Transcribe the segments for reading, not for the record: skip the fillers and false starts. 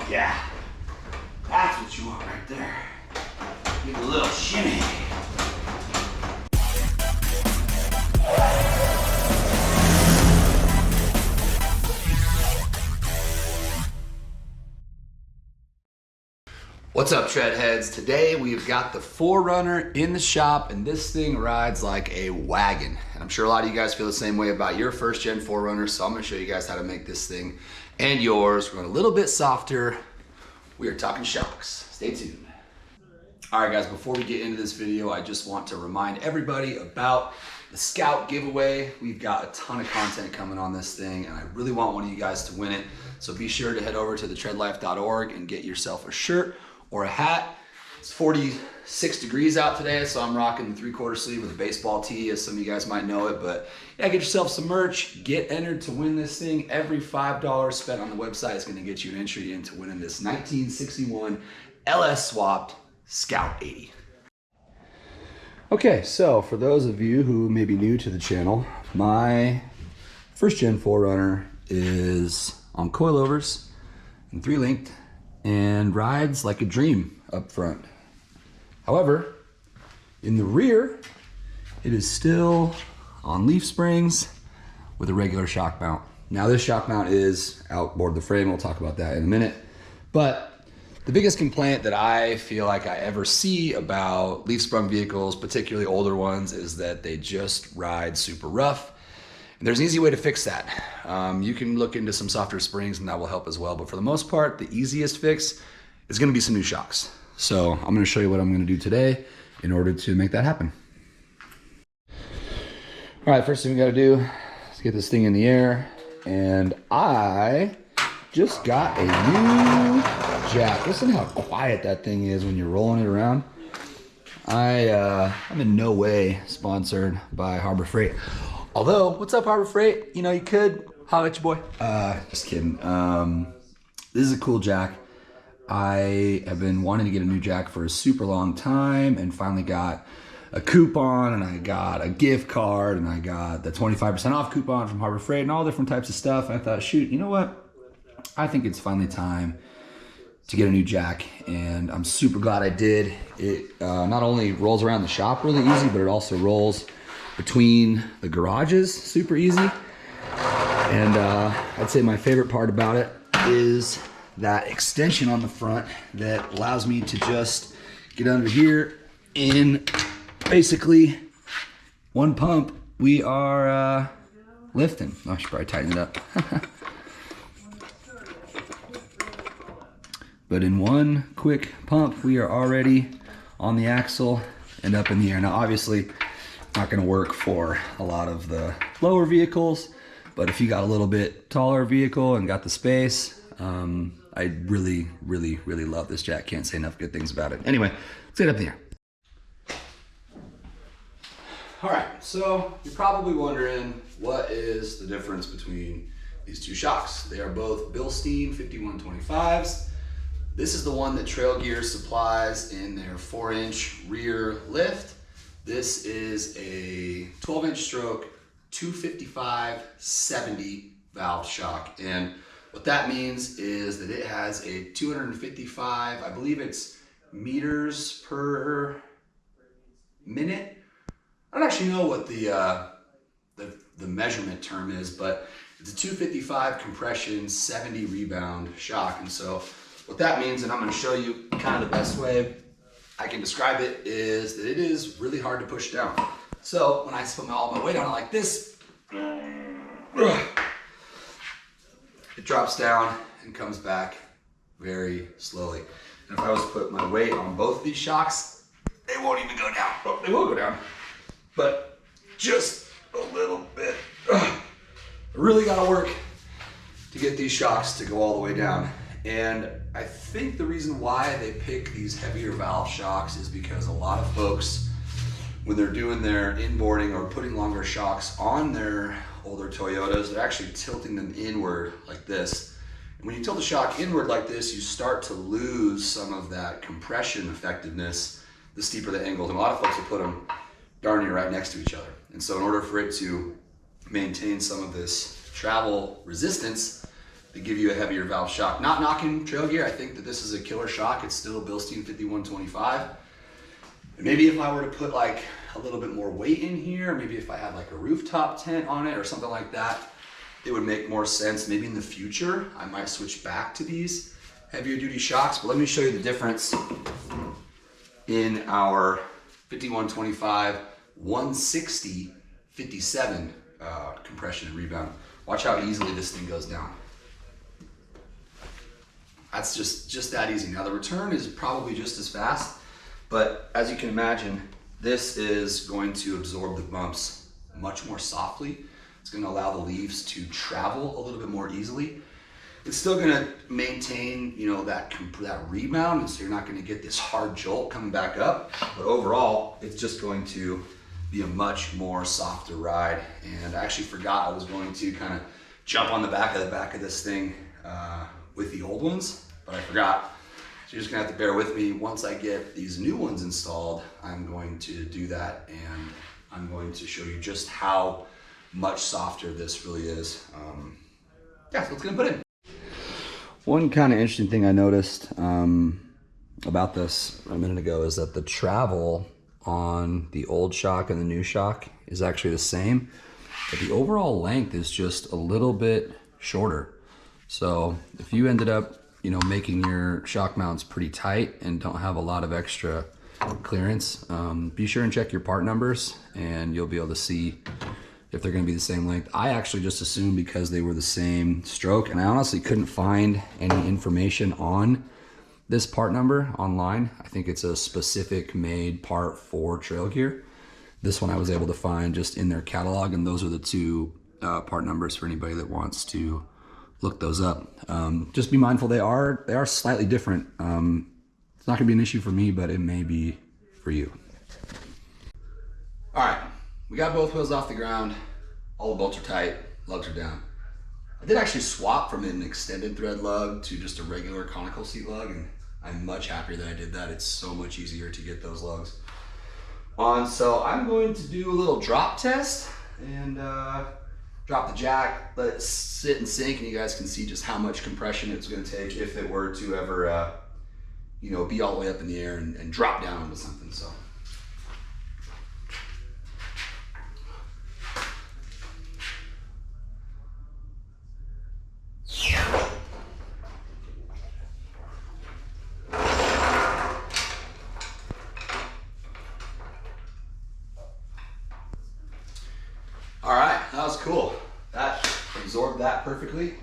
Yeah, that's what you want right there. Give it a little shimmy. What's up, tread heads? Today we've got the 4Runner in the shop, and this thing rides like a wagon. And I'm sure a lot of you guys feel the same way about your first gen 4Runner, so I'm gonna show you guys how to make this thing and yours. We're going a little bit softer. We are talking shocks. Stay tuned. All right, guys, before we get into this video, I just want to remind everybody about the Scout giveaway. We've got a ton of content coming on this thing, and I really want one of you guys to win it. So be sure to head over to thetreadlife.org and get yourself a shirt or a hat. It's 46 degrees out today, so I'm rocking the 3/4 sleeve with a baseball tee, as some of you guys might know it. But yeah, get yourself some merch, get entered to win this thing. Every $5 spent on the website is gonna get you an entry into winning this 1961 LS swapped Scout 80. Okay, so for those of you who may be new to the channel, my first gen 4Runner is on coilovers and 3-linked and rides like a dream up front. However, in the rear, it is still on leaf springs with a regular shock mount. Now this shock mount is outboard the frame. We'll talk about that in a minute. But the biggest complaint that I feel like I ever see about leaf sprung vehicles, particularly older ones, is that they just ride super rough. And there's an easy way to fix that. You can look into some softer springs and that will help as well. But for the most part, the easiest fix is gonna be some new shocks. So I'm gonna show you what I'm gonna do today in order to make that happen. All right, first thing we gotta do is get this thing in the air. And I just got a new jack. Listen how quiet that thing is when you're rolling it around. I'm in no way sponsored by Harbor Freight. Although, what's up, Harbor Freight? You know, you could holler at your boy. Just kidding. This is a cool jack. I have been wanting to get a new jack for a super long time, and finally got a coupon, and I got a gift card, and I got the 25% off coupon from Harbor Freight and all different types of stuff. And I thought, shoot, you know what? I think it's finally time to get a new jack, and I'm super glad I did. It not only rolls around the shop really easy, but it also rolls between the garages super easy. And I'd say my favorite part about it is that extension on the front that allows me to just get under here in basically one pump. We are lifting. I should probably tighten it up. But in one quick pump, we are already on the axle and up in the air. Now, obviously, not gonna work for a lot of the lower vehicles, but if you got a little bit taller vehicle and got the space, I really, really, really love this jack. Can't say enough good things about it. Anyway, let's get up in the air. All right, so you're probably wondering, what is the difference between these two shocks? They are both BILSTEIN 5125s. This is the one that Trail Gear supplies in their 4-inch rear lift. This is a 12-inch stroke, 255/70 valve shock. And what that means is that it has a 255, I believe it's meters per minute. I don't actually know what the measurement term is, but it's a 255 compression, 70 rebound shock. And so what that means, and I'm going to show you kind of the best way I can describe it, is that it is really hard to push down. So when I put all my weight on it like this, it drops down and comes back very slowly. And if I was to put my weight on both of these shocks, they won't even go down. Oh, they will go down, but just a little bit. I really got to work to get these shocks to go all the way down. And I think the reason why they pick these heavier valve shocks is because a lot of folks, when they're doing their inboarding or putting longer shocks on their older Toyotas, they're actually tilting them inward like this. And when you tilt the shock inward like this, you start to lose some of that compression effectiveness the steeper the angle. And a lot of folks will put them darn near right next to each other. And so in order for it to maintain some of this travel resistance, to give you a heavier valve shock. Not knocking trail gear, I think that this is a killer shock. It's still a BILSTEIN 5125. Maybe if I were to put like a little bit more weight in here, maybe if I had like a rooftop tent on it or something like that, it would make more sense. Maybe in the future, I might switch back to these heavier duty shocks, but let me show you the difference in our 5125, 160, 57 compression and rebound. Watch how easily this thing goes down. That's just that easy. Now the return is probably just as fast, but as you can imagine, this is going to absorb the bumps much more softly. It's going to allow the leaves to travel a little bit more easily. It's still going to maintain, you know, that rebound, and so you're not going to get this hard jolt coming back up. But overall, it's just going to be a much more softer ride. And I actually forgot I was going to kind of jump on the back of this thing with the old ones, but I forgot. So you're just gonna have to bear with me. Once I get these new ones installed, I'm going to do that, and I'm going to show you just how much softer this really is. Yeah, so let's get put in. One kind of interesting thing I noticed about this a minute ago is that the travel on the old shock and the new shock is actually the same, but the overall length is just a little bit shorter. So if you ended up, you know, making your shock mounts pretty tight and don't have a lot of extra clearance, be sure and check your part numbers and you'll be able to see if they're going to be the same length. I actually just assumed because they were the same stroke, and I honestly couldn't find any information on this part number online. I think it's a specific made part for trail gear. This one I was able to find just in their catalog, and those are the two part numbers for anybody that wants to look those up. Just be mindful, they are slightly different. It's not gonna be an issue for me, but it may be for you. All right, we got both wheels off the ground. All the bolts are tight, lugs are down. I did actually swap from an extended thread lug to just a regular conical seat lug, and I'm much happier that I did that. It's so much easier to get those lugs on. So I'm going to do a little drop test and drop the jack, let it sit and sink, and you guys can see just how much compression it's going to take if it were to ever, you know, be all the way up in the air and drop down into something. So. All right, that was cool. That absorbed that perfectly.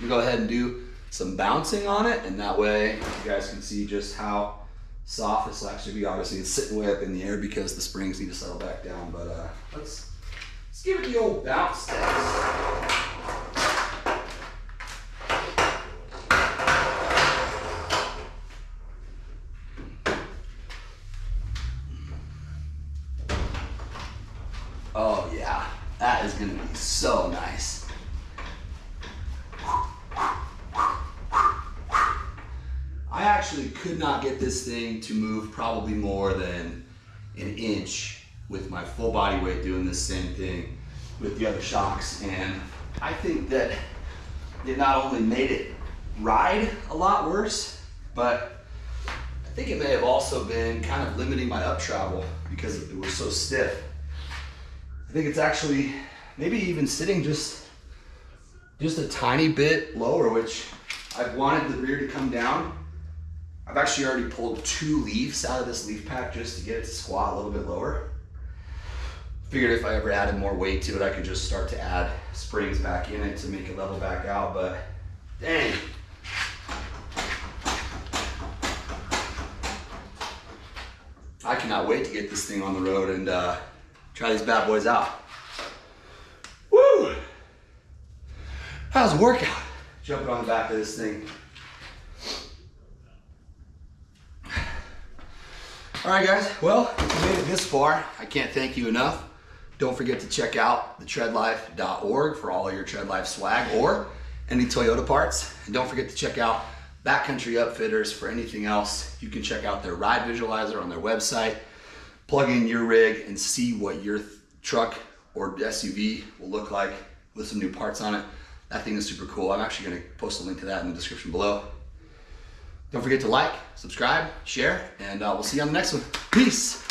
We go ahead and do some bouncing on it, and that way you guys can see just how soft this will actually be. Obviously, it's sitting way up in the air because the springs need to settle back down, but let's give it the old bounce test. Oh yeah, that is gonna be so nice. I actually could not get this thing to move probably more than an inch with my full body weight doing this same thing with the other shocks. And I think that it not only made it ride a lot worse, but I think it may have also been kind of limiting my up travel because it was so stiff. I think it's actually maybe even sitting just a tiny bit lower, which I've wanted the rear to come down. I've actually already pulled 2 leaves out of this leaf pack just to get it to squat a little bit lower. Figured if I ever added more weight to it, I could just start to add springs back in it to make it level back out, but dang. I cannot wait to get this thing on the road and try these bad boys out. Woo! How's the workout? Jumping on the back of this thing. All right, guys. Well, if you made it this far, I can't thank you enough. Don't forget to check out thetreadlife.org for all of your Treadlife swag or any Toyota parts. And don't forget to check out Backcountry Upfitters for anything else. You can check out their ride visualizer on their website. Plug in your rig and see what your truck or SUV will look like with some new parts on it. That thing is super cool. I'm actually gonna post a link to that in the description below. Don't forget to like, subscribe, share, and we'll see you on the next one. Peace.